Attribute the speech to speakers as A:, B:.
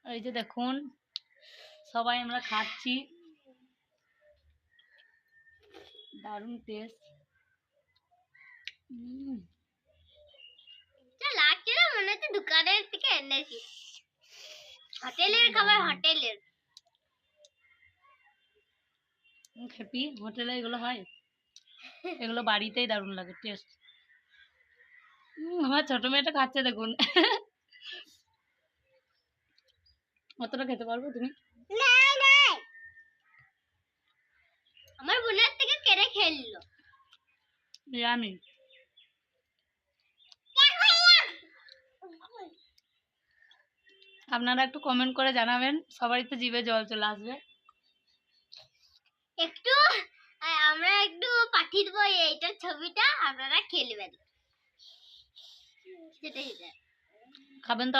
A: এই যে দেখুন সবাই আমরা খাচ্ছি, দারুণ টেস্ট।
B: লাগছে না, মনে হচ্ছে দোকানের থেকে এনেছি, হোটেলের খাবার, হোটেলের।
A: খেপি হোটেলে এগুলো হয়, এগুলো বাড়িতেই দারুণ লাগে টেস্ট। আমার ছোট মেয়েটা খাচ্ছে দেখুন। অতটা খেতে পারবো তুমি?
B: আমার বোনের থেকে কেড়ে খেললো।
A: আমি আপনারা একটু কমেন্ট করে জানাবেন, সবারই তো জিভে জল চলে আসবে।
B: একটু আমরা একটু পাঠিয়ে দেবো এইটার ছবিটা, আপনারা খেলবেন। সেটাই
A: খাবেন তো?